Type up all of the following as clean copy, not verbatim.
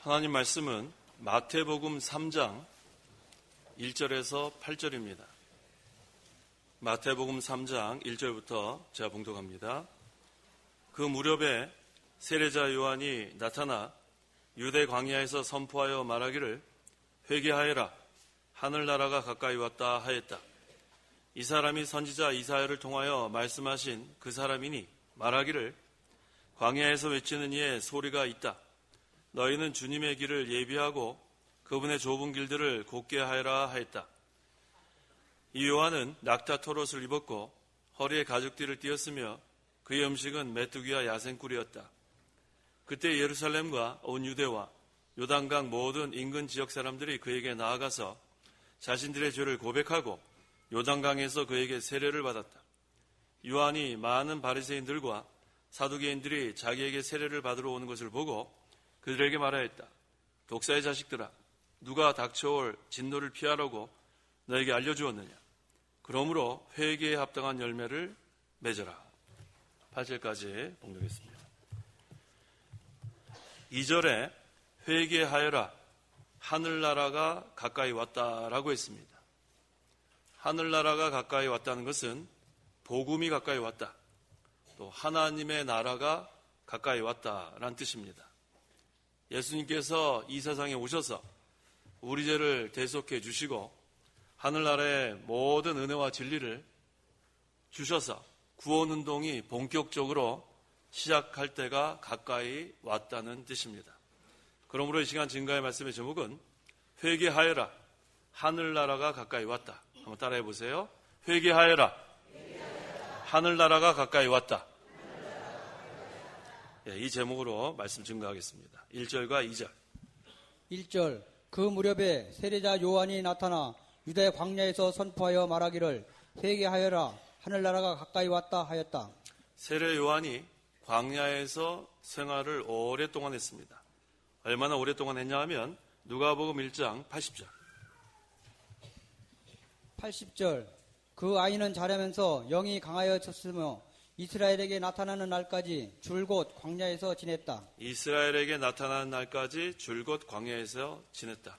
하나님 말씀은 마태복음 3장 1절에서 8절입니다. 마태복음 3장 1절부터 제가 봉독합니다. 그 무렵에 세례자 요한이 나타나 유대 광야에서 선포하여 말하기를 회개하여라, 하늘나라가 가까이 왔다 하였다. 이 사람이 선지자 이사야를 통하여 말씀하신 그 사람이니 말하기를 광야에서 외치는 이의 소리가 있다. 너희는 주님의 길을 예비하고 그분의 좁은 길들을 곧게 하여라 하였다. 이 요한은 낙타 토롯을 입었고 허리에 가죽띠를 띠었으며 그의 음식은 메뚜기와 야생꿀이었다. 그때 예루살렘과 온 유대와 요단강 모든 인근 지역 사람들이 그에게 나아가서 자신들의 죄를 고백하고 요단강에서 그에게 세례를 받았다. 요한이 많은 바리새인들과 사두개인들이 자기에게 세례를 받으러 오는 것을 보고 그들에게 말하였다. 독사의 자식들아, 누가 닥쳐올 진노를 피하라고 너에게 알려주었느냐? 그러므로 회개에 합당한 열매를 맺어라. 8절까지 봉독했습니다. 2절에 회개하여라, 하늘나라가 가까이 왔다라고 했습니다. 하늘나라가 가까이 왔다는 것은 복음이 가까이 왔다, 또 하나님의 나라가 가까이 왔다라는 뜻입니다. 예수님께서 이 세상에 오셔서 우리 죄를 대속해 주시고 하늘나라의 모든 은혜와 진리를 주셔서 구원운동이 본격적으로 시작할 때가 가까이 왔다는 뜻입니다. 그러므로 이 시간 증거의 말씀의 제목은 회개하여라, 하늘나라가 가까이 왔다. 한번 따라해 보세요. 회개하여라, 하늘나라가 가까이 왔다. 이 제목으로 말씀 증거하겠습니다. 1절과 2절. 1절. 그 무렵에 세례자 요한이 나타나 유대 광야에서 선포하여 말하기를 회개하여라, 하늘나라가 가까이 왔다 하였다. 세례 요한이 광야에서 생활을 오랫동안 했습니다. 얼마나 오랫동안 했냐 하면 누가복음 1장 80절. 80절. 그 아이는 자라면서 영이 강하여졌으며 이스라엘에게 나타나는 날까지 줄곧 광야에서 지냈다. 이스라엘에게 나타나는 날까지 줄곧 광야에서 지냈다.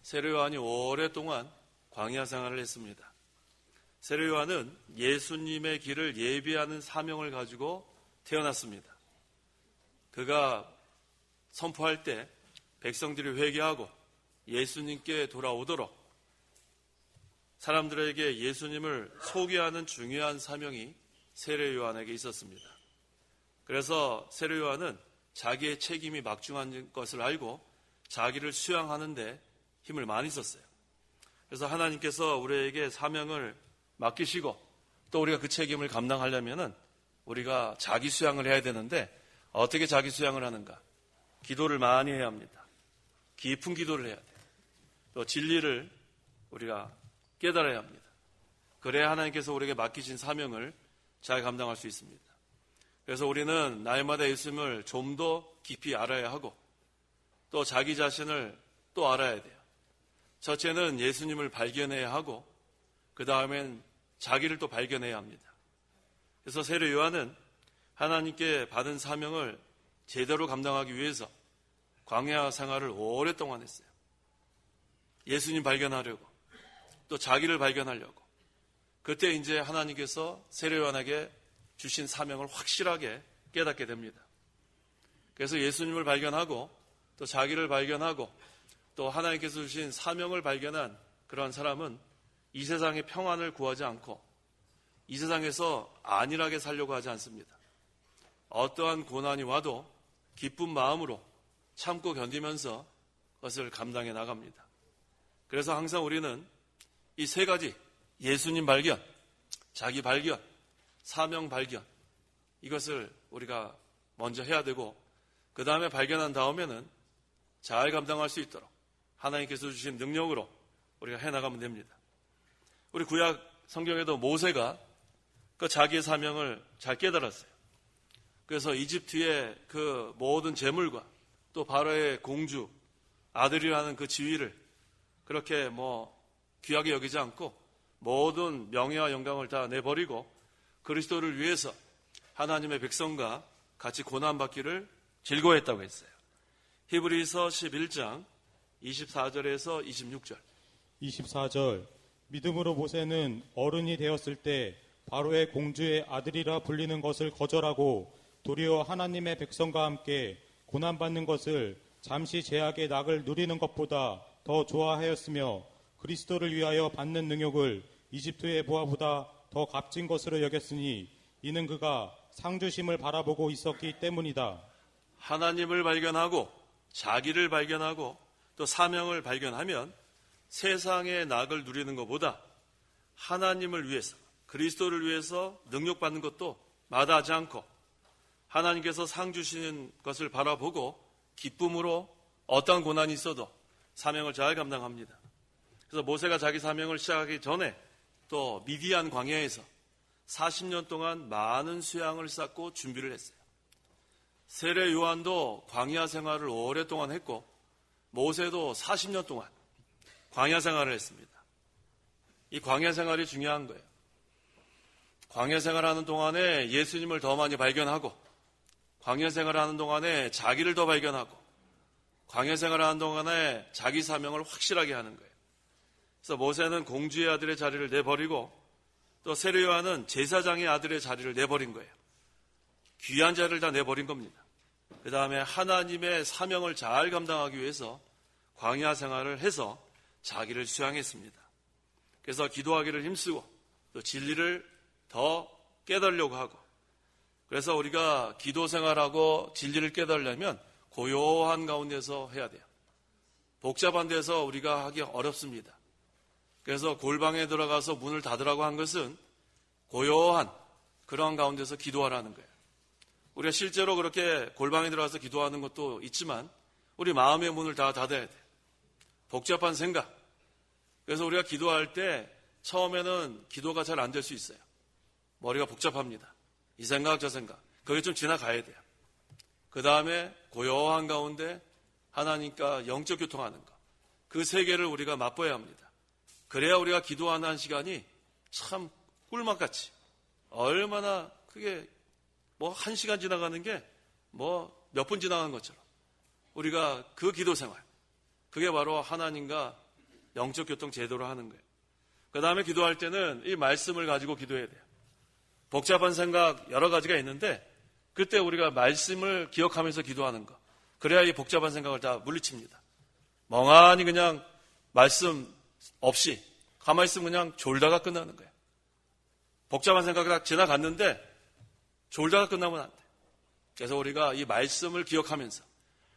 세례 요한이 오랫동안 광야 생활을 했습니다. 세례 요한은 예수님의 길을 예비하는 사명을 가지고 태어났습니다. 그가 선포할 때 백성들이 회개하고 예수님께 돌아오도록 사람들에게 예수님을 소개하는 중요한 사명이 세례 요한에게 있었습니다. 그래서 세례 요한은 자기의 책임이 막중한 것을 알고 자기를 수양하는 데 힘을 많이 썼어요. 그래서 하나님께서 우리에게 사명을 맡기시고 또 우리가 그 책임을 감당하려면 우리가 자기 수양을 해야 되는데 어떻게 자기 수양을 하는가? 기도를 많이 해야 합니다. 깊은 기도를 해야 돼요. 또 진리를 우리가 깨달아야 합니다. 그래야 하나님께서 우리에게 맡기신 사명을 잘 감당할 수 있습니다. 그래서 우리는 날마다 예수님을 좀 더 깊이 알아야 하고 또 자기 자신을 또 알아야 돼요. 첫째는 예수님을 발견해야 하고 그 다음엔 자기를 또 발견해야 합니다. 그래서 세례 요한은 하나님께 받은 사명을 제대로 감당하기 위해서 광야 생활을 오랫동안 했어요. 예수님 발견하려고 또 자기를 발견하려고. 그때 이제 하나님께서 세례 요한에게 주신 사명을 확실하게 깨닫게 됩니다. 그래서 예수님을 발견하고 또 자기를 발견하고 또 하나님께서 주신 사명을 발견한 그러한 사람은 이 세상의 평안을 구하지 않고 이 세상에서 안일하게 살려고 하지 않습니다. 어떠한 고난이 와도 기쁜 마음으로 참고 견디면서 그것을 감당해 나갑니다. 그래서 항상 우리는 이 세 가지, 예수님 발견, 자기 발견, 사명 발견, 이것을 우리가 먼저 해야 되고 그 다음에 발견한 다음에는 잘 감당할 수 있도록 하나님께서 주신 능력으로 우리가 해나가면 됩니다. 우리 구약 성경에도 모세가 그 자기의 사명을 잘 깨달았어요. 그래서 이집트의 그 모든 재물과 또 바로의 공주 아들이라는 그 지위를 그렇게 귀하게 여기지 않고 모든 명예와 영광을 다 내버리고 그리스도를 위해서 하나님의 백성과 같이 고난받기를 즐거워했다고 했어요. 히브리서 11장 24절에서 26절. 24절. 믿음으로 모세는 어른이 되었을 때 바로의 공주의 아들이라 불리는 것을 거절하고 도리어 하나님의 백성과 함께 고난받는 것을 잠시 죄악의 낙을 누리는 것보다 더 좋아하였으며 그리스도를 위하여 받는 능욕을 이집트의 부하보다 더 값진 것으로 여겼으니 이는 그가 상주심을 바라보고 있었기 때문이다. 하나님을 발견하고 자기를 발견하고 또 사명을 발견하면 세상의 낙을 누리는 것보다 하나님을 위해서, 그리스도를 위해서 능력받는 것도 마다하지 않고 하나님께서 상 주시는 것을 바라보고 기쁨으로 어떠한 고난이 있어도 사명을 잘 감당합니다. 그래서 모세가 자기 사명을 시작하기 전에 또 미디안 광야에서 40년 동안 많은 수양을 쌓고 준비를 했어요. 세례 요한도 광야 생활을 오랫동안 했고 모세도 40년 동안 광야 생활을 했습니다. 이 광야 생활이 중요한 거예요. 광야 생활하는 동안에 예수님을 더 많이 발견하고 광야 생활하는 동안에 자기를 더 발견하고 광야 생활하는 동안에 자기 사명을 확실하게 하는 거예요. 그래서 모세는 공주의 아들의 자리를 내버리고 또 세례 요한은 제사장의 아들의 자리를 내버린 거예요. 귀한 자리를 다 내버린 겁니다. 그 다음에 하나님의 사명을 잘 감당하기 위해서 광야 생활을 해서 자기를 수양했습니다. 그래서 기도하기를 힘쓰고 또 진리를 더 깨달으려고 하고, 그래서 우리가 기도 생활하고 진리를 깨달으려면 고요한 가운데서 해야 돼요. 복잡한 데서 우리가 하기 어렵습니다. 그래서 골방에 들어가서 문을 닫으라고 한 것은 고요한 그런 가운데서 기도하라는 거예요. 우리가 실제로 그렇게 골방에 들어가서 기도하는 것도 있지만 우리 마음의 문을 다 닫아야 돼요. 복잡한 생각. 그래서 우리가 기도할 때 처음에는 기도가 잘 안 될 수 있어요. 머리가 복잡합니다. 이 생각 저 생각. 그게 좀 지나가야 돼요. 그 다음에 고요한 가운데 하나님과 영적 교통하는 것. 그 세계를 우리가 맛보아야 합니다. 그래야 우리가 기도하는 시간이 참 꿀맛같이, 얼마나 그게 뭐 1시간 지나가는 게 뭐 몇 분 지나간 것처럼 우리가 그 기도 생활, 그게 바로 하나님과 영적 교통 제대로 하는 거예요. 그 다음에 기도할 때는 이 말씀을 가지고 기도해야 돼요. 복잡한 생각 여러 가지가 있는데 그때 우리가 말씀을 기억하면서 기도하는 거. 그래야 이 복잡한 생각을 다 물리칩니다. 멍하니 그냥 말씀 없이 가만히 있으면 그냥 졸다가 끝나는 거예요. 복잡한 생각이 다 지나갔는데 졸다가 끝나면 안 돼. 그래서 우리가 이 말씀을 기억하면서,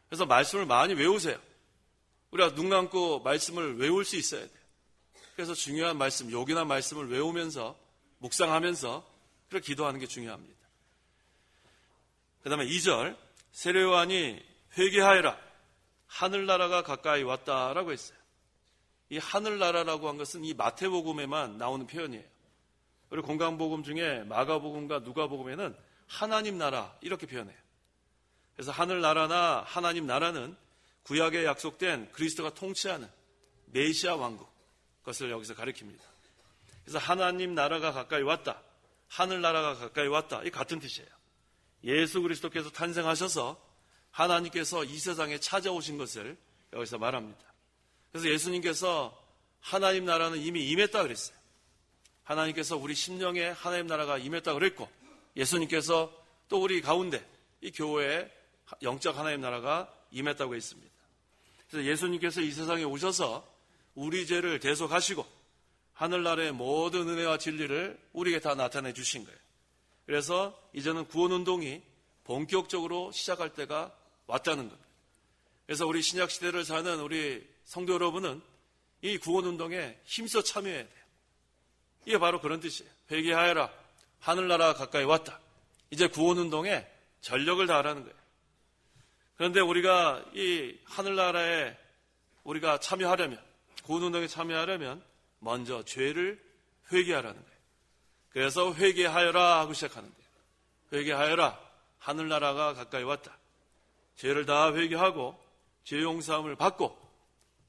그래서 말씀을 많이 외우세요. 우리가 눈 감고 말씀을 외울 수 있어야 돼요. 그래서 중요한 말씀, 요긴한 말씀을 외우면서 묵상하면서 그렇게 기도하는 게 중요합니다. 그 다음에 2절, 세례 요한이 회개하여라, 하늘나라가 가까이 왔다라고 했어요. 이 하늘나라라고 한 것은 이 마태복음에만 나오는 표현이에요. 그리고 공강복음 중에 마가복음과 누가복음에는 하나님 나라 이렇게 표현해요. 그래서 하늘나라나 하나님 나라는 구약에 약속된 그리스도가 통치하는 메시아 왕국, 그것을 여기서 가리킵니다. 그래서 하나님 나라가 가까이 왔다, 하늘나라가 가까이 왔다, 이 같은 뜻이에요. 예수 그리스도께서 탄생하셔서 하나님께서 이 세상에 찾아오신 것을 여기서 말합니다. 그래서 예수님께서 하나님 나라는 이미 임했다 그랬어요. 하나님께서 우리 심령에 하나님 나라가 임했다 그랬고, 예수님께서 또 우리 가운데 이 교회에 영적 하나님 나라가 임했다고 했습니다. 그래서 예수님께서 이 세상에 오셔서 우리 죄를 대속하시고 하늘나라의 모든 은혜와 진리를 우리에게 다 나타내 주신 거예요. 그래서 이제는 구원운동이 본격적으로 시작할 때가 왔다는 겁니다. 그래서 우리 신약시대를 사는 우리 성도 여러분은 이 구원운동에 힘써 참여해야 돼요. 이게 바로 그런 뜻이에요. 회개하여라, 하늘나라가 가까이 왔다. 이제 구원운동에 전력을 다하라는 거예요. 그런데 우리가 이 하늘나라에 우리가 참여하려면, 구원운동에 참여하려면 먼저 죄를 회개하라는 거예요. 그래서 회개하여라 하고 시작하는 거예요. 회개하여라, 하늘나라가 가까이 왔다. 죄를 다 회개하고 죄 용서함을 받고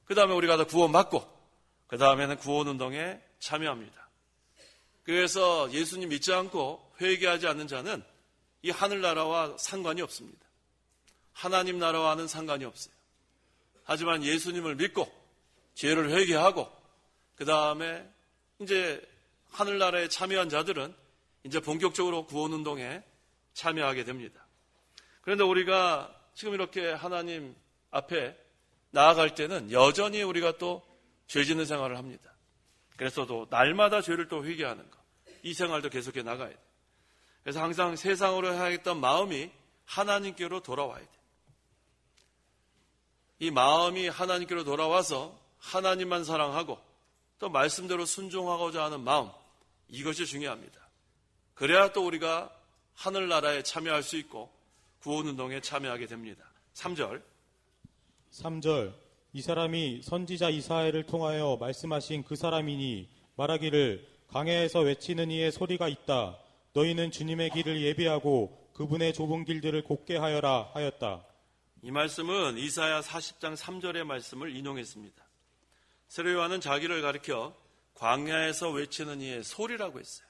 그 다음에 우리가 다 구원받고 그 다음에는 구원운동에 참여합니다. 그래서 예수님 믿지 않고 회개하지 않는 자는 이 하늘나라와 상관이 없습니다. 하나님 나라와는 상관이 없어요. 하지만 예수님을 믿고 죄를 회개하고 그 다음에 이제 하늘나라에 참여한 자들은 이제 본격적으로 구원운동에 참여하게 됩니다. 그런데 우리가 지금 이렇게 하나님 앞에 나아갈 때는 여전히 우리가 또 죄 짓는 생활을 합니다. 그래서 또 날마다 죄를 또 회개하는 것, 이 생활도 계속해 나가야 돼요. 그래서 항상 세상으로 향했던 마음이 하나님께로 돌아와야 돼요. 이 마음이 하나님께로 돌아와서 하나님만 사랑하고 또 말씀대로 순종하고자 하는 마음, 이것이 중요합니다. 그래야 또 우리가 하늘나라에 참여할 수 있고 구원운동에 참여하게 됩니다. 3절. 이 사람이 선지자 이사야를 통하여 말씀하신 그 사람이니 말하기를 광야에서 외치는 이의 소리가 있다. 너희는 주님의 길을 예비하고 그분의 좁은 길들을 곱게 하여라 하였다. 이 말씀은 이사야 40장 3절의 말씀을 인용했습니다. 세례 요한은 자기를 가리켜 광야에서 외치는 이의 소리라고 했어요.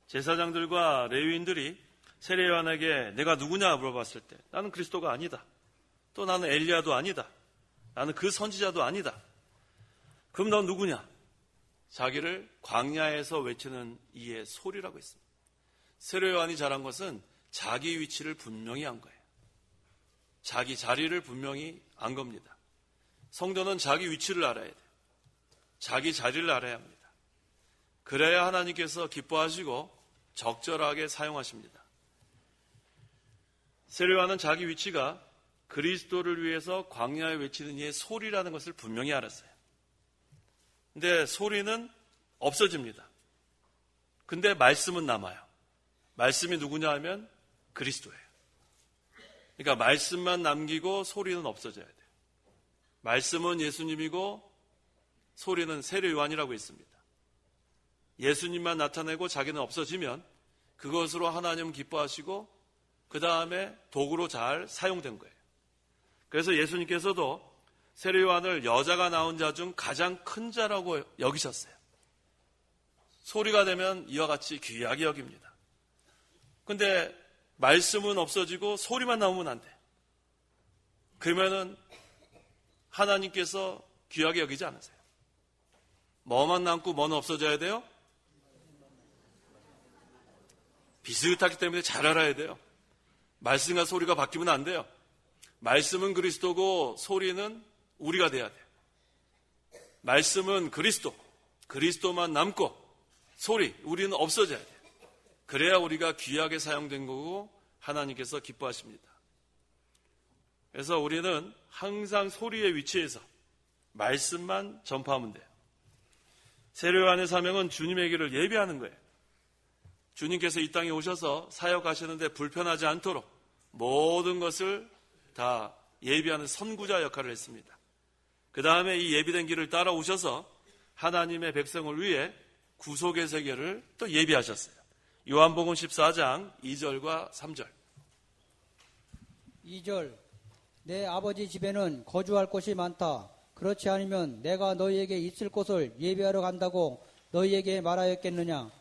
제사장들과 레위인들이 세례 요한에게 내가 누구냐 물어봤을 때 나는 그리스도가 아니다. 또 나는 엘리야도 아니다. 나는 그 선지자도 아니다. 그럼 넌 누구냐? 자기를 광야에서 외치는 이의 소리라고 했습니다. 세례 요한이 잘한 것은 자기 위치를 분명히 한 거예요. 자기 자리를 분명히 안 겁니다. 성도는 자기 위치를 알아야 돼요. 자기 자리를 알아야 합니다. 그래야 하나님께서 기뻐하시고 적절하게 사용하십니다. 세례 요한은 자기 위치가 그리스도를 위해서 광야에 외치는 이의 소리라는 것을 분명히 알았어요. 근데 소리는 없어집니다. 근데 말씀은 남아요. 말씀이 누구냐 하면 그리스도예요. 그러니까 말씀만 남기고 소리는 없어져야 돼요. 말씀은 예수님이고 소리는 세례 요한이라고 했습니다. 예수님만 나타내고 자기는 없어지면 그것으로 하나님 기뻐하시고 그 다음에 도구로 잘 사용된 거예요. 그래서 예수님께서도 세례 요한을 여자가 낳은 자 중 가장 큰 자라고 여기셨어요. 소리가 되면 이와 같이 귀하게 여깁니다. 근데 말씀은 없어지고 소리만 나오면 안 돼. 그러면은 하나님께서 귀하게 여기지 않으세요. 뭐만 남고 뭐는 없어져야 돼요? 비슷하기 때문에 잘 알아야 돼요. 말씀과 소리가 바뀌면 안 돼요. 말씀은 그리스도고 소리는 우리가 돼야 돼요. 말씀은 그리스도, 그리스도만 남고 소리, 우리는 없어져야 돼요. 그래야 우리가 귀하게 사용된 거고 하나님께서 기뻐하십니다. 그래서 우리는 항상 소리의 위치에서 말씀만 전파하면 돼요. 세례 요한의 사명은 주님의 길을 예비하는 거예요. 주님께서 이 땅에 오셔서 사역하시는데 불편하지 않도록 모든 것을 다 예비하는 선구자 역할을 했습니다. 그 다음에 이 예비된 길을 따라오셔서 하나님의 백성을 위해 구속의 세계를 또 예비하셨어요. 요한복음 14장 2절과 3절. 2절. 내 아버지 집에는 거주할 곳이 많다. 그렇지 않으면 내가 너희에게 있을 곳을 예비하러 간다고 너희에게 말하였겠느냐.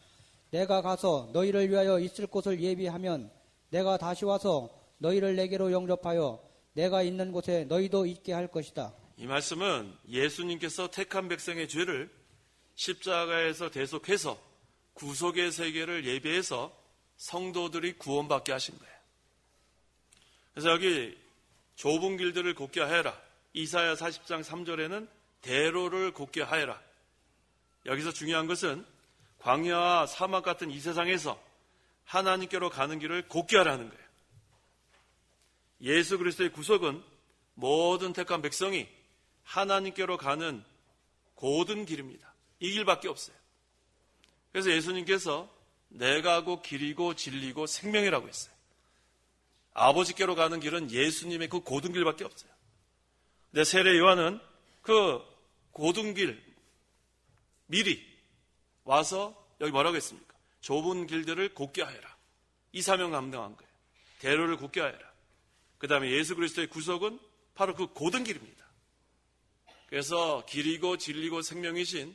내가 가서 너희를 위하여 있을 곳을 예비하면 내가 다시 와서 너희를 내게로 영접하여 내가 있는 곳에 너희도 있게 할 것이다. 이 말씀은 예수님께서 택한 백성의 죄를 십자가에서 대속해서 구속의 세계를 예비해서 성도들이 구원받게 하신 거예요. 그래서 여기 좁은 길들을 곱게 하여라. 이사야 40장 3절에는 대로를 곱게 하여라. 여기서 중요한 것은 광야와 사막 같은 이 세상에서 하나님께로 가는 길을 곱게 하라는 거예요. 예수 그리스도의 구속은 모든 택한 백성이 하나님께로 가는 고든 길입니다. 이 길밖에 없어요. 그래서 예수님께서 내가 곧 길이고 진리고 생명이라고 했어요. 아버지께로 가는 길은 예수님의 그 고든 길밖에 없어요. 근데 세례 요한은 그 고든 길 미리 와서 여기 뭐라고 했습니까? 좁은 길들을 곱게 하여라. 이 사명 감당한 거예요. 대로를 곱게 하여라. 그 다음에 예수 그리스도의 구속은 바로 그 고든 길입니다. 그래서 길이고 진리고 생명이신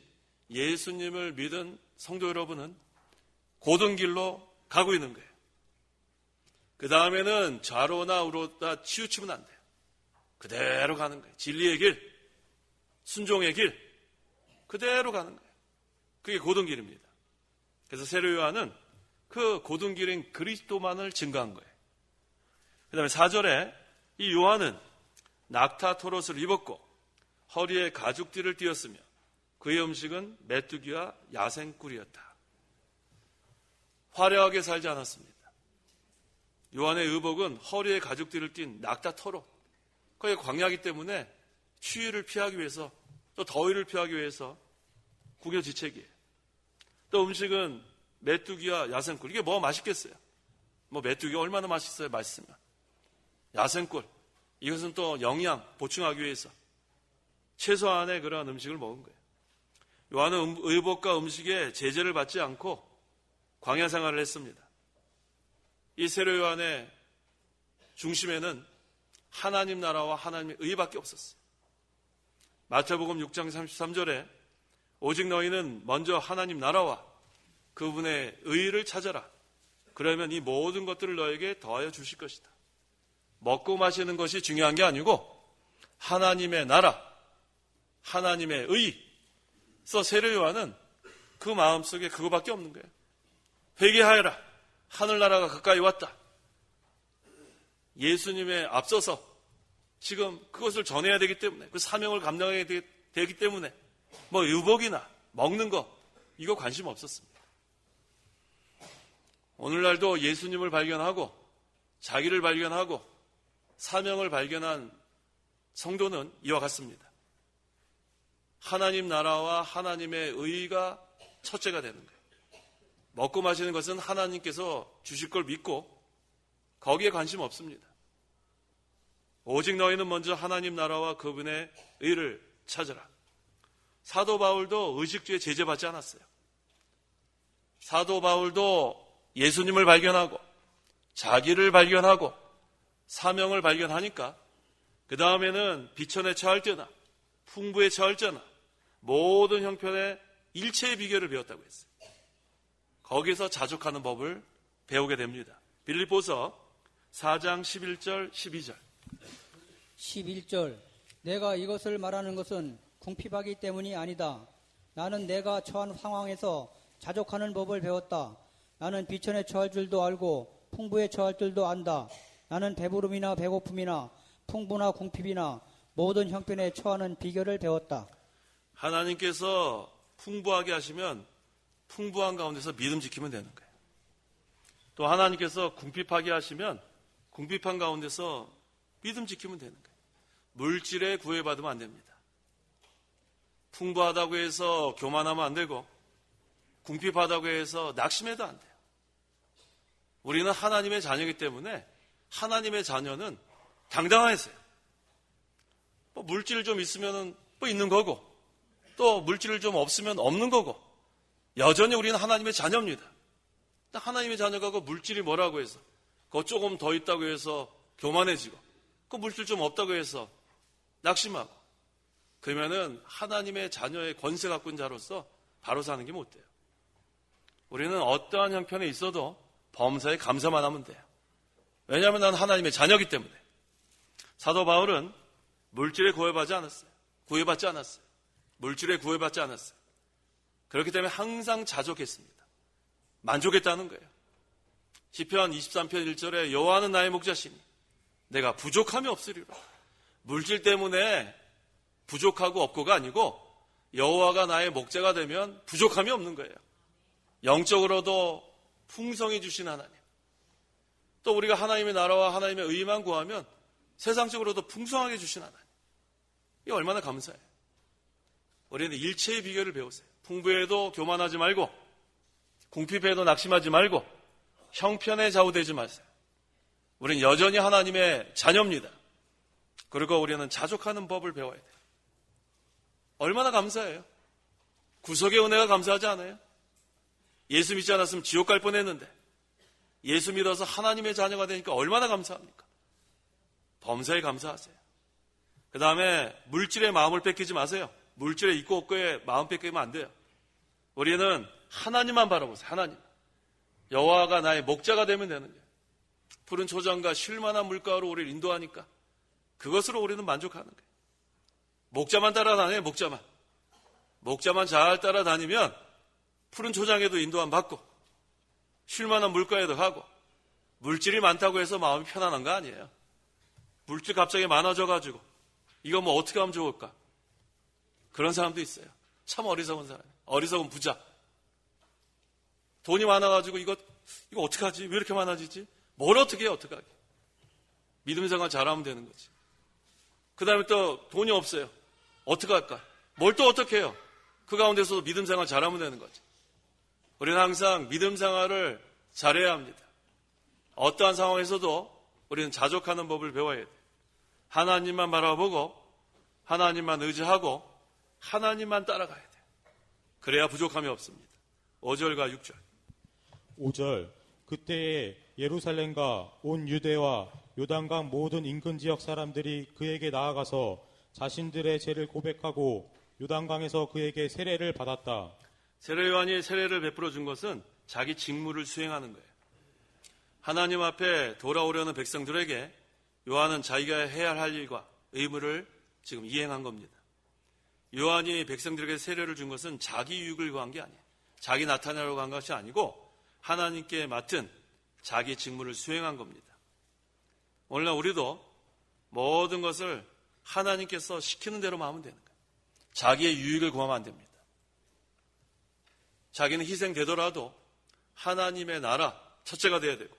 예수님을 믿은 성도 여러분은 고든 길로 가고 있는 거예요. 그 다음에는 좌로나 우로나 치우치면 안 돼요. 그대로 가는 거예요. 진리의 길, 순종의 길, 그대로 가는 거예요. 그게 고등길입니다. 그래서 세례 요한은 그 고등길인 그리스도만을 증거한 거예요. 그 다음에 4절에 이 요한은 낙타 토롯을 입었고 허리에 가죽띠를 띠었으며 그의 음식은 메뚜기와 야생꿀이었다. 화려하게 살지 않았습니다. 요한의 의복은 허리에 가죽띠를 띤 낙타 토롯. 그게 광야이기 때문에 추위를 피하기 위해서 또 더위를 피하기 위해서 구겨지책이에요. 또 음식은 메뚜기와 야생꿀. 이게 뭐 맛있겠어요? 뭐 메뚜기가 얼마나 맛있어요? 맛있으면. 야생꿀. 이것은 또 영양 보충하기 위해서 최소한의 그런 음식을 먹은 거예요. 요한은 의복과 음식에 제재를 받지 않고 광야 생활을 했습니다. 이 세례 요한의 중심에는 하나님 나라와 하나님의 의밖에 없었어요. 마태복음 6장 33절에 오직 너희는 먼저 하나님 나라와 그분의 의를 찾아라. 그러면 이 모든 것들을 너에게 더하여 주실 것이다. 먹고 마시는 것이 중요한 게 아니고 하나님의 나라, 하나님의 의. 그래서 세례 요한은 그 마음속에 그거밖에 없는 거예요. 회개하여라. 하늘나라가 가까이 왔다. 예수님에 앞서서 지금 그것을 전해야 되기 때문에 그 사명을 감당해야 되기 때문에 뭐 의복이나 먹는 거 이거 관심 없었습니다. 오늘날도 예수님을 발견하고 자기를 발견하고 사명을 발견한 성도는 이와 같습니다. 하나님 나라와 하나님의 의가 첫째가 되는 거예요. 먹고 마시는 것은 하나님께서 주실 걸 믿고 거기에 관심 없습니다. 오직 너희는 먼저 하나님 나라와 그분의 의를 찾으라. 사도 바울도 의식주에 제재받지 않았어요. 사도 바울도 예수님을 발견하고 자기를 발견하고 사명을 발견하니까 그 다음에는 비천에 처할 때나 풍부에 처할 때나 모든 형편의 일체의 비결을 배웠다고 했어요. 거기서 자족하는 법을 배우게 됩니다. 빌립보서 4장 11절 12절 11절 내가 이것을 말하는 것은 궁핍하기 때문이 아니다. 나는 내가 처한 상황에서 자족하는 법을 배웠다. 나는 비천에 처할 줄도 알고 풍부에 처할 줄도 안다. 나는 배부름이나 배고픔이나 풍부나 궁핍이나 모든 형편에 처하는 비결을 배웠다. 하나님께서 풍부하게 하시면 풍부한 가운데서 믿음 지키면 되는 거예요. 또 하나님께서 궁핍하게 하시면 궁핍한 가운데서 믿음 지키면 되는 거예요. 물질에 구애받으면 안 됩니다. 풍부하다고 해서 교만하면 안 되고 궁핍하다고 해서 낙심해도 안 돼요. 우리는 하나님의 자녀이기 때문에 하나님의 자녀는 당당하세요. 뭐 물질 좀 있으면 뭐 있는 거고 또 물질 좀 없으면 없는 거고 여전히 우리는 하나님의 자녀입니다. 하나님의 자녀가 그 물질이 뭐라고 해서 그거 조금 더 있다고 해서 교만해지고 그 물질 좀 없다고 해서 낙심하고 그러면은 하나님의 자녀의 권세 갖고 있는 자로서 바로 사는 게 못 돼요. 우리는 어떠한 형편에 있어도 범사에 감사만 하면 돼요. 왜냐하면 난 하나님의 자녀이기 때문에. 사도 바울은 물질에 구애받지 않았어요. 구애받지 않았어요. 물질에 구애받지 않았어요. 그렇기 때문에 항상 자족했습니다. 만족했다는 거예요. 시편 23편 1절에 여호와는 나의 목자시니 내가 부족함이 없으리라. 물질 때문에 부족하고 없고가 아니고 여호와가 나의 목자가 되면 부족함이 없는 거예요. 영적으로도 풍성해 주신 하나님. 또 우리가 하나님의 나라와 하나님의 의만 구하면 세상적으로도 풍성하게 주신 하나님. 이게 얼마나 감사해요. 우리는 일체의 비결을 배우세요. 풍부에도 교만하지 말고 궁핍에도 낙심하지 말고 형편에 좌우되지 마세요. 우리는 여전히 하나님의 자녀입니다. 그리고 우리는 자족하는 법을 배워야 돼요. 얼마나 감사해요. 구속의 은혜가 감사하지 않아요? 예수 믿지 않았으면 지옥 갈 뻔했는데 예수 믿어서 하나님의 자녀가 되니까 얼마나 감사합니까? 범사에 감사하세요. 그 다음에 물질에 마음을 뺏기지 마세요. 물질에 있고 없고에 마음 뺏기면 안 돼요. 우리는 하나님만 바라보세요. 하나님. 여호와가 나의 목자가 되면 되는 거예요. 푸른 초장과 쉴만한 물가로 우리를 인도하니까 그것으로 우리는 만족하는 거예요. 목자만 따라다녀요. 목자만 잘 따라다니면 푸른 초장에도 인도함 받고 쉴만한 물가에도 가고 물질이 많다고 해서 마음이 편안한 거 아니에요. 물질 갑자기 많아져가지고 이거 뭐 어떻게 하면 좋을까? 그런 사람도 있어요. 참 어리석은 사람, 어리석은 부자. 돈이 많아가지고 이거 어떻게 하지? 왜 이렇게 많아지지? 뭘 어떻게 해? 어떻게 하게? 믿음 생활 잘하면 되는 거지. 그 다음에 또 돈이 없어요. 어떻게 할까? 뭘 또 어떻게 해요? 그 가운데서도 믿음 생활 잘하면 되는 거지. 우리는 항상 믿음 생활을 잘해야 합니다. 어떠한 상황에서도 우리는 자족하는 법을 배워야 돼요. 하나님만 바라보고 하나님만 의지하고 하나님만 따라가야 돼요. 그래야 부족함이 없습니다. 5절과 6절. 5절 그때에 예루살렘과 온 유대와 요단강 모든 인근 지역 사람들이 그에게 나아가서 자신들의 죄를 고백하고 요단강에서 그에게 세례를 받았다. 세례 요한이 세례를 베풀어 준 것은 자기 직무를 수행하는 거예요. 하나님 앞에 돌아오려는 백성들에게 요한은 자기가 해야 할 일과 의무를 지금 이행한 겁니다. 요한이 백성들에게 세례를 준 것은 자기 유익을 구한 게 아니에요. 자기 나타내려고 한 것이 아니고 하나님께 맡은 자기 직무를 수행한 겁니다. 오늘날 우리도 모든 것을 하나님께서 시키는 대로만 하면 되는 거예요. 자기의 유익을 구하면 안 됩니다. 자기는 희생되더라도 하나님의 나라 첫째가 돼야 되고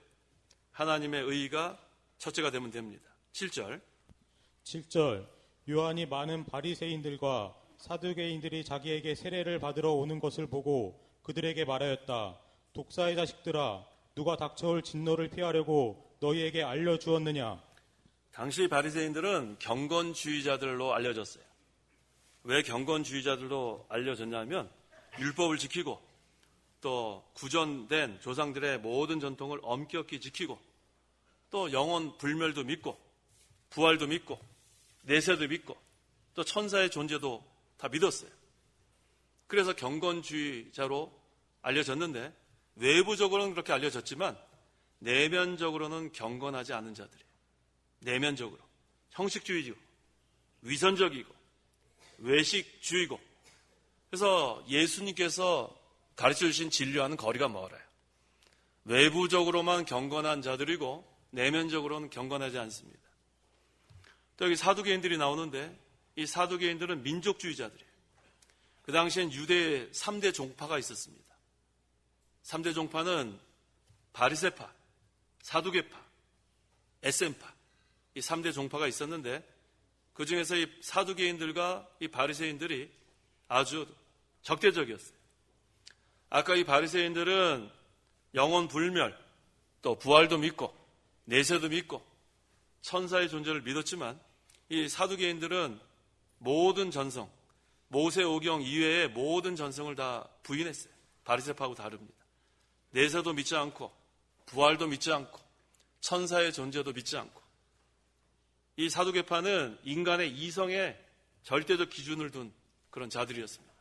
하나님의 의의가 첫째가 되면 됩니다. 7절. 7절 요한이 많은 바리새인들과 사두개인들이 자기에게 세례를 받으러 오는 것을 보고 그들에게 말하였다. 독사의 자식들아, 누가 닥쳐올 진노를 피하려고 너희에게 알려주었느냐? 당시 바리새인들은 경건주의자들로 알려졌어요. 왜 경건주의자들로 알려졌냐면 율법을 지키고 또 구전된 조상들의 모든 전통을 엄격히 지키고 또 영원 불멸도 믿고 부활도 믿고 내세도 믿고 또 천사의 존재도 다 믿었어요. 그래서 경건주의자로 알려졌는데 외부적으로는 그렇게 알려졌지만 내면적으로는 경건하지 않은 자들이에요. 내면적으로 형식주의고 위선적이고 외식주의고 그래서 예수님께서 가르쳐 주신 진리와는 거리가 멀어요. 외부적으로만 경건한 자들이고 내면적으로는 경건하지 않습니다. 또 여기 사두개인들이 나오는데 이 사두개인들은 민족주의자들이에요. 그 당시엔 유대에 3대 종파가 있었습니다. 3대 종파는 바리새파, 사두개파, 에셈파 이 3대 종파가 있었는데 그 중에서 이 사두개인들과 이 바리새인들이 아주 적대적이었어요. 아까 이 바리새인들은 영원 불멸, 또 부활도 믿고 내세도 믿고 천사의 존재를 믿었지만 이 사두개인들은 모든 전성, 모세오경 이외의 모든 전성을 다 부인했어요. 바리새파하고 다릅니다. 내세도 믿지 않고 부활도 믿지 않고 천사의 존재도 믿지 않고 이 사두개파는 인간의 이성에 절대적 기준을 둔 그런 자들이었습니다.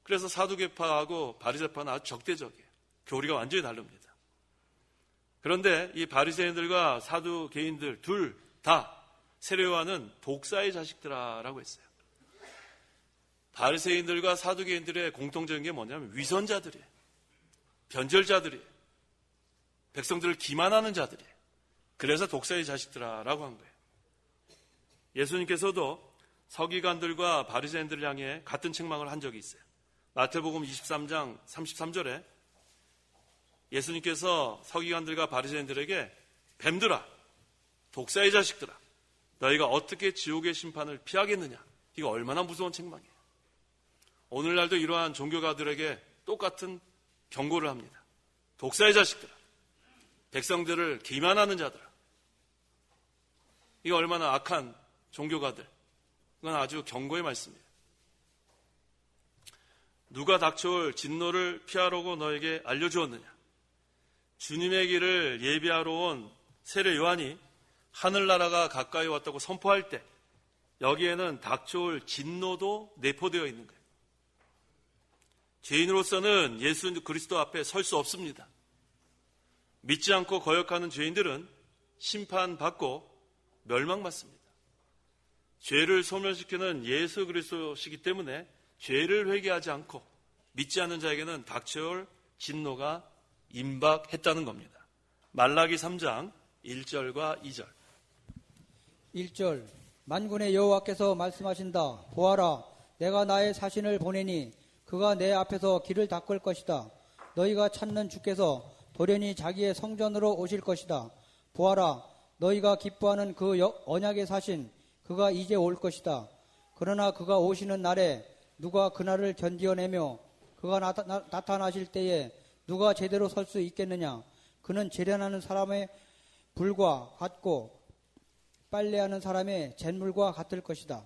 그래서 사두개파하고 바리새파는 아주 적대적이에요. 교리가 완전히 다릅니다. 그런데 이 바리새인들과 사두개인들 둘 다 세례요한은 독사의 자식들아라고 했어요. 바리새인들과 사두개인들의 공통적인 게 뭐냐면 위선자들이에요. 변절자들이에요. 백성들을 기만하는 자들이에요. 그래서 독사의 자식들아라고 한 거예요. 예수님께서도 서기관들과 바리새인들을 향해 같은 책망을 한 적이 있어요. 마태복음 23장 33절에 예수님께서 서기관들과 바리새인들에게 뱀들아, 독사의 자식들아, 너희가 어떻게 지옥의 심판을 피하겠느냐? 이거 얼마나 무서운 책망이에요. 오늘날도 이러한 종교가들에게 똑같은 경고를 합니다. 독사의 자식들아, 백성들을 기만하는 자들아. 이거 얼마나 악한 종교가들. 이건 아주 경고의 말씀이에요. 누가 닥쳐올 진노를 피하려고 너에게 알려주었느냐? 주님의 길을 예비하러 온 세례 요한이 하늘나라가 가까이 왔다고 선포할 때 여기에는 닥쳐올 진노도 내포되어 있는 거예요. 죄인으로서는 예수 그리스도 앞에 설 수 없습니다. 믿지 않고 거역하는 죄인들은 심판받고 멸망받습니다. 죄를 소멸시키는 예수 그리스도시기 때문에 죄를 회개하지 않고 믿지 않는 자에게는 닥쳐올 진노가 임박했다는 겁니다. 말라기 3장 1절과 2절. 1절 만군의 여호와께서 말씀하신다. 보아라, 내가 나의 사신을 보내니 그가 내 앞에서 길을 닦을 것이다. 너희가 찾는 주께서 돌연히 자기의 성전으로 오실 것이다. 보아라, 너희가 기뻐하는 그 언약의 사신 그가 이제 올 것이다. 그러나 그가 오시는 날에 누가 그날을 견디어내며 그가 나타나실 때에 누가 제대로 설 수 있겠느냐. 그는 재련하는 사람의 불과 같고 빨래하는 사람의 잿물과 같을 것이다.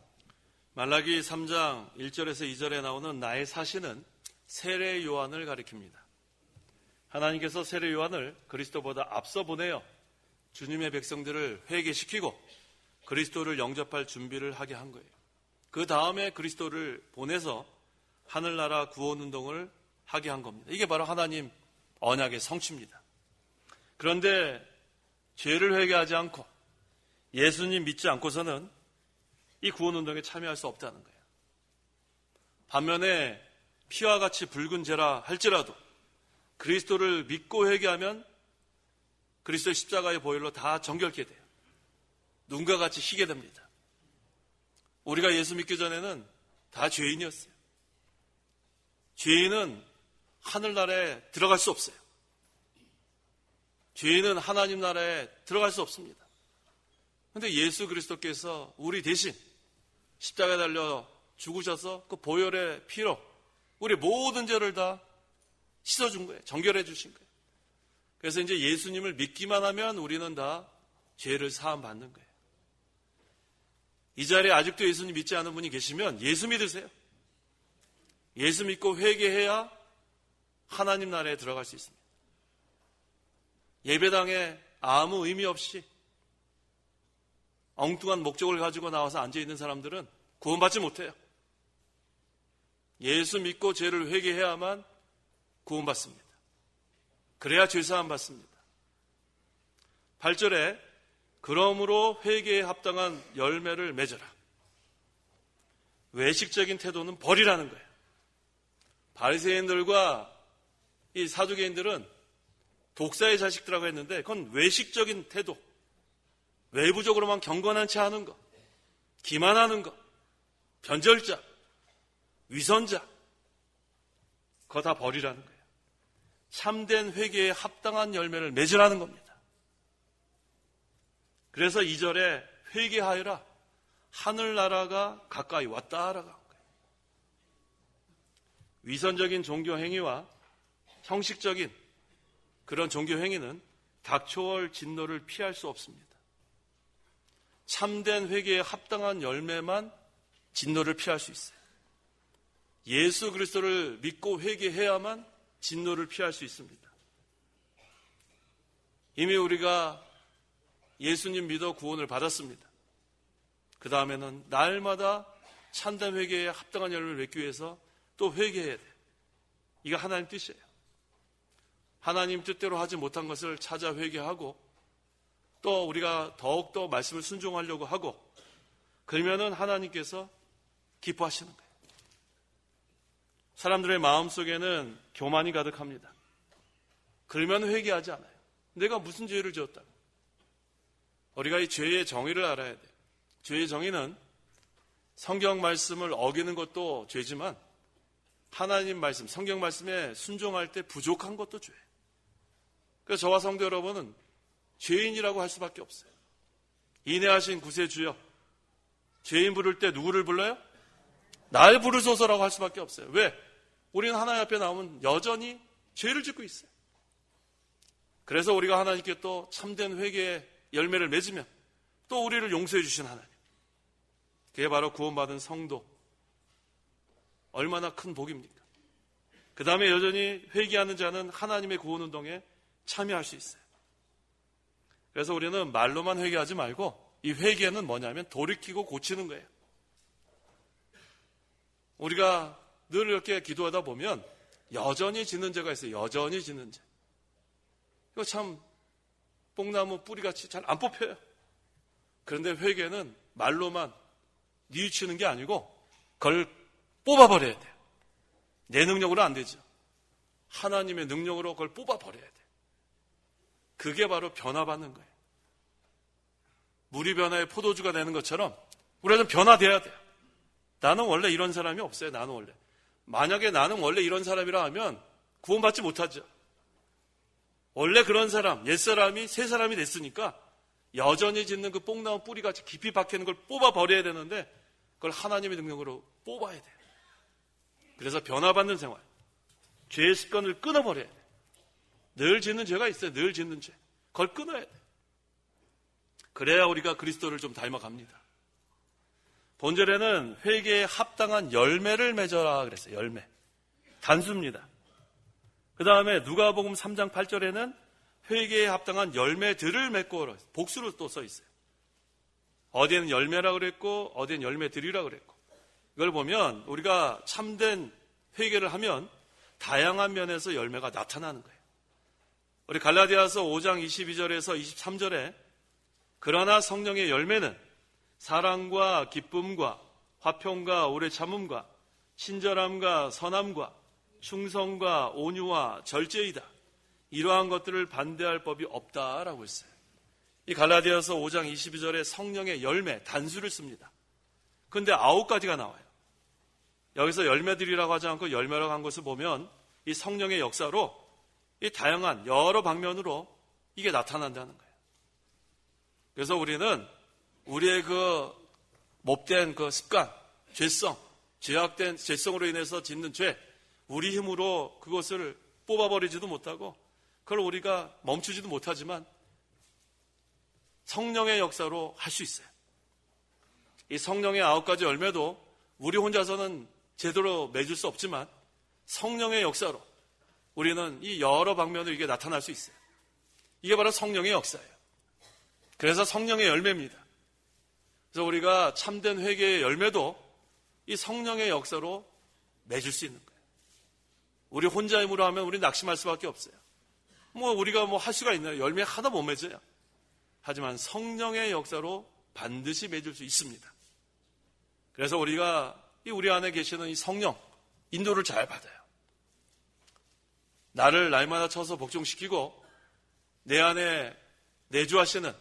말라기 3장 1절에서 2절에 나오는 나의 사신은 세례 요한을 가리킵니다. 하나님께서 세례 요한을 그리스도보다 앞서 보내어 주님의 백성들을 회개시키고 그리스도를 영접할 준비를 하게 한 거예요. 그 다음에 그리스도를 보내서 하늘나라 구원운동을 하게 한 겁니다. 이게 바로 하나님 언약의 성취입니다. 그런데 죄를 회개하지 않고 예수님 믿지 않고서는 이 구원운동에 참여할 수 없다는 거예요. 반면에 피와 같이 붉은 죄라 할지라도 그리스도를 믿고 회개하면 그리스도의 십자가의 보혈로 다 정결케 돼요. 눈과 같이 희게 됩니다. 우리가 예수 믿기 전에는 다 죄인이었어요. 죄인은 하늘나라에 들어갈 수 없어요. 죄인은 하나님 나라에 들어갈 수 없습니다. 그런데 예수 그리스도께서 우리 대신 십자가에 달려 죽으셔서 그 보혈의 피로 우리 모든 죄를 다 씻어준 거예요. 정결해 주신 거예요. 그래서 이제 예수님을 믿기만 하면 우리는 다 죄를 사함 받는 거예요. 이 자리에 아직도 예수님 믿지 않은 분이 계시면 예수 믿으세요. 예수 믿고 회개해야 하나님 나라에 들어갈 수 있습니다. 예배당에 아무 의미 없이 엉뚱한 목적을 가지고 나와서 앉아있는 사람들은 구원받지 못해요. 예수 믿고 죄를 회개해야만 구원받습니다. 그래야 죄사함 받습니다. 8절에 그러므로 회개에 합당한 열매를 맺어라. 외식적인 태도는 버리라는 거예요. 바리새인들과 이 사두개인들은 독사의 자식들이라고 했는데 그건 외식적인 태도, 외부적으로만 경건한치 않은 것, 기만하는 것, 변절자, 위선자, 그거 다 버리라는 거예요. 참된 회개에 합당한 열매를 맺으라는 겁니다. 그래서 2절에 회개하여라, 하늘나라가 가까이 왔다라고 한 거예요. 위선적인 종교행위와 형식적인 그런 종교행위는 닥쳐올 진노를 피할 수 없습니다. 참된 회개에 합당한 열매만 진노를 피할 수 있어요. 예수 그리스도를 믿고 회개해야만 진노를 피할 수 있습니다. 이미 우리가 예수님 믿어 구원을 받았습니다. 그 다음에는 날마다 참된 회개에 합당한 열매를 맺기 위해서 또 회개해야 돼요. 이거 하나님 뜻이에요. 하나님 뜻대로 하지 못한 것을 찾아 회개하고 또 우리가 더욱더 말씀을 순종하려고 하고 그러면은 하나님께서 기뻐하시는 거예요. 사람들의 마음속에는 교만이 가득합니다. 그러면 회개하지 않아요. 내가 무슨 죄를 지었다고. 우리가 이 죄의 정의를 알아야 돼요. 죄의 정의는 성경 말씀을 어기는 것도 죄지만 하나님 말씀, 성경 말씀에 순종할 때 부족한 것도 죄예요. 그래서 저와 성도 여러분은 죄인이라고 할 수밖에 없어요. 인애하신 구세주여, 죄인 부를 때 누구를 불러요? 날 부르소서라고 할 수밖에 없어요. 왜? 우리는 하나님 앞에 나오면 여전히 죄를 짓고 있어요. 그래서 우리가 하나님께 또 참된 회개의 열매를 맺으면 또 우리를 용서해 주신 하나님, 그게 바로 구원받은 성도, 얼마나 큰 복입니까? 그 다음에 여전히 회개하는 자는 하나님의 구원운동에 참여할 수 있어요. 그래서 우리는 말로만 회개하지 말고 이 회개는 뭐냐면 돌이키고 고치는 거예요. 우리가 늘 이렇게 기도하다 보면 여전히 짓는 죄가 있어요. 여전히 짓는 죄. 이거 참 뽕나무 뿌리같이 잘 안 뽑혀요. 그런데 회개는 말로만 뉘우치는 게 아니고 그걸 뽑아버려야 돼요. 내 능력으로 안 되죠. 하나님의 능력으로 그걸 뽑아버려야 돼요. 그게 바로 변화받는 거예요. 물이 변화해 포도주가 되는 것처럼 우리는 변화돼야 돼요. 나는 원래 이런 사람이 없어요. 나는 원래. 만약에 나는 원래 이런 사람이라 하면 구원받지 못하죠. 원래 그런 사람, 옛사람이 새 사람이 됐으니까 여전히 짓는 그 뽕나무 뿌리같이 깊이 박히는 걸 뽑아버려야 되는데 그걸 하나님의 능력으로 뽑아야 돼요. 그래서 변화받는 생활, 죄의 습관을 끊어버려야 돼요. 늘 짓는 죄가 있어요. 늘 짓는 죄. 그걸 끊어야 돼요. 그래야 우리가 그리스도를 좀 닮아갑니다. 본절에는 회개에 합당한 열매를 맺어라 그랬어요. 열매. 단수입니다. 그 다음에 누가복음 3장 8절에는 회개에 합당한 열매들을 맺고 복수로 또 써 있어요. 어디에는 열매라고 그랬고 어디에는 열매들이라고 그랬고 이걸 보면 우리가 참된 회개를 하면 다양한 면에서 열매가 나타나는 거예요. 우리 갈라디아서 5장 22절에서 23절에 그러나 성령의 열매는 사랑과 기쁨과 화평과 오래 참음과 친절함과 선함과 충성과 온유와 절제이다. 이러한 것들을 반대할 법이 없다라고 했어요. 이 갈라디아서 5장 22절에 성령의 열매, 단수를 씁니다. 그런데 9가지가 나와요. 여기서 열매들이라고 하지 않고 열매라고 한 것을 보면 이 성령의 역사로 이 다양한 여러 방면으로 이게 나타난다는 거예요. 그래서 우리는 우리의 그 못된 그 습관, 죄성, 죄악된 죄성으로 인해서 짓는 죄, 우리 힘으로 그것을 뽑아버리지도 못하고 그걸 우리가 멈추지도 못하지만 성령의 역사로 할 수 있어요. 이 성령의 9가지 열매도 우리 혼자서는 제대로 맺을 수 없지만 성령의 역사로 우리는 이 여러 방면으로 이게 나타날 수 있어요. 이게 바로 성령의 역사예요. 그래서 성령의 열매입니다. 그래서 우리가 참된 회개의 열매도 이 성령의 역사로 맺을 수 있는 거예요. 우리 혼자 힘으로 하면 우리 낙심할 수밖에 없어요. 우리가 할 수가 있나요? 열매 하나 못 맺어요. 하지만 성령의 역사로 반드시 맺을 수 있습니다. 그래서 우리가 우리 안에 계시는 이 성령 인도를 잘 받아요. 나를 날마다 쳐서 복종시키고 내 안에 내주하시는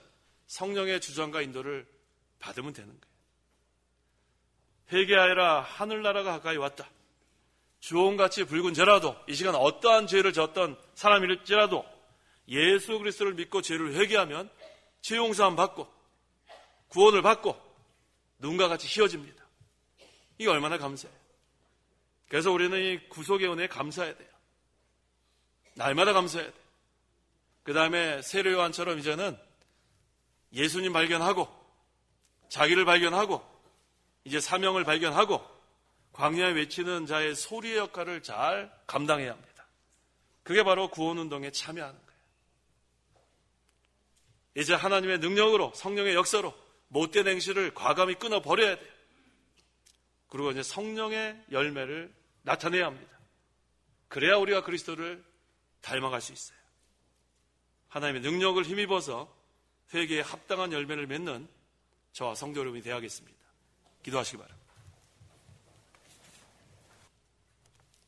성령의 주장과 인도를 받으면 되는 거예요. 회개하여라 하늘나라가 가까이 왔다. 주홍같이 붉은 죄라도 이 시간 어떠한 죄를 졌던 사람일지라도 예수 그리스도를 믿고 죄를 회개하면 죄 용서함 받고 구원을 받고 눈과 같이 희어집니다. 이게 얼마나 감사해요. 그래서 우리는 이 구속의 은혜에 감사해야 돼요. 날마다 감사해야 돼요. 그 다음에 세례 요한처럼 이제는 예수님 발견하고 자기를 발견하고 이제 사명을 발견하고 광야에 외치는 자의 소리의 역할을 잘 감당해야 합니다. 그게 바로 구원운동에 참여하는 거예요. 이제 하나님의 능력으로 성령의 역사로 못된 행실을 과감히 끊어버려야 돼요. 그리고 이제 성령의 열매를 나타내야 합니다. 그래야 우리가 그리스도를 닮아갈 수 있어요. 하나님의 능력을 힘입어서 회개에 합당한 열매를 맺는 저와 성도 여러분이 되어야겠습니다. 기도하시기 바랍니다.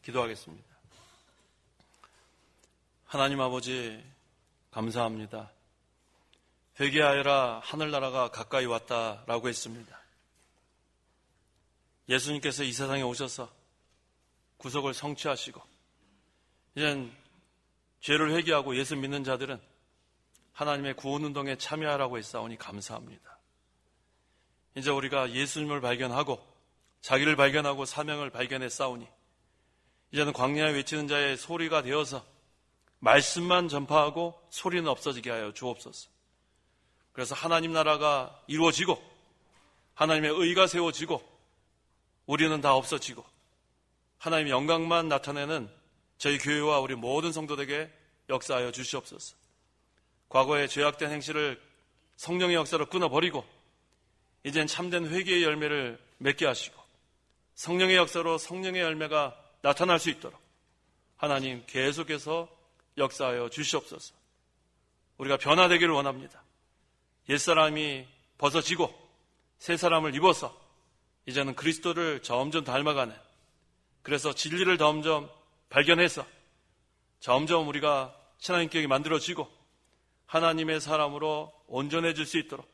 기도하겠습니다. 하나님 아버지 감사합니다. 회개하여라 하늘나라가 가까이 왔다라고 했습니다. 예수님께서 이 세상에 오셔서 구속을 성취하시고 이젠 죄를 회개하고 예수 믿는 자들은 하나님의 구원운동에 참여하라고 했사오니 감사합니다. 이제 우리가 예수님을 발견하고 자기를 발견하고 사명을 발견했사오니 이제는 광야에 외치는 자의 소리가 되어서 말씀만 전파하고 소리는 없어지게 하여 주옵소서. 그래서 하나님 나라가 이루어지고 하나님의 의가 세워지고 우리는 다 없어지고 하나님의 영광만 나타내는 저희 교회와 우리 모든 성도들에게 역사하여 주시옵소서. 과거의 죄악된 행실을 성령의 역사로 끊어버리고 이젠 참된 회개의 열매를 맺게 하시고 성령의 역사로 성령의 열매가 나타날 수 있도록 하나님 계속해서 역사하여 주시옵소서. 우리가 변화되기를 원합니다. 옛사람이 벗어지고 새 사람을 입어서 이제는 그리스도를 점점 닮아가는, 그래서 진리를 점점 발견해서 점점 우리가 신앙인격이 만들어지고 하나님의 사람으로 온전해질 수 있도록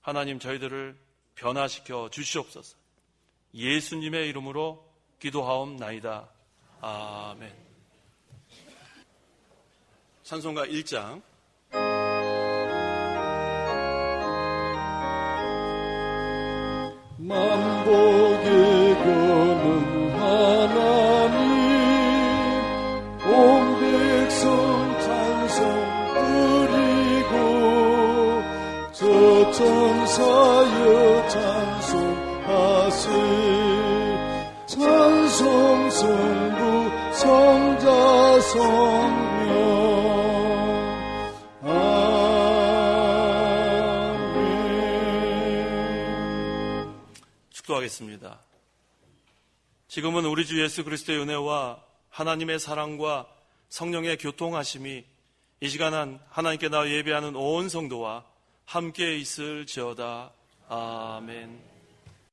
하나님 저희들을 변화시켜 주시옵소서. 예수님의 이름으로 기도하옵나이다. 아멘. 찬송가 1장. 만복의 거는 하나님, 온 백성 찬송 드리고 저 천사여 찬송하세. 찬송 성부 성자 성령. 기도하겠습니다. 지금은 우리 주 예수 그리스도의 은혜와 하나님의 사랑과 성령의 교통하심이 이 시간 하나님께 나와 예배하는 온 성도와 함께 있을지어다. 아멘.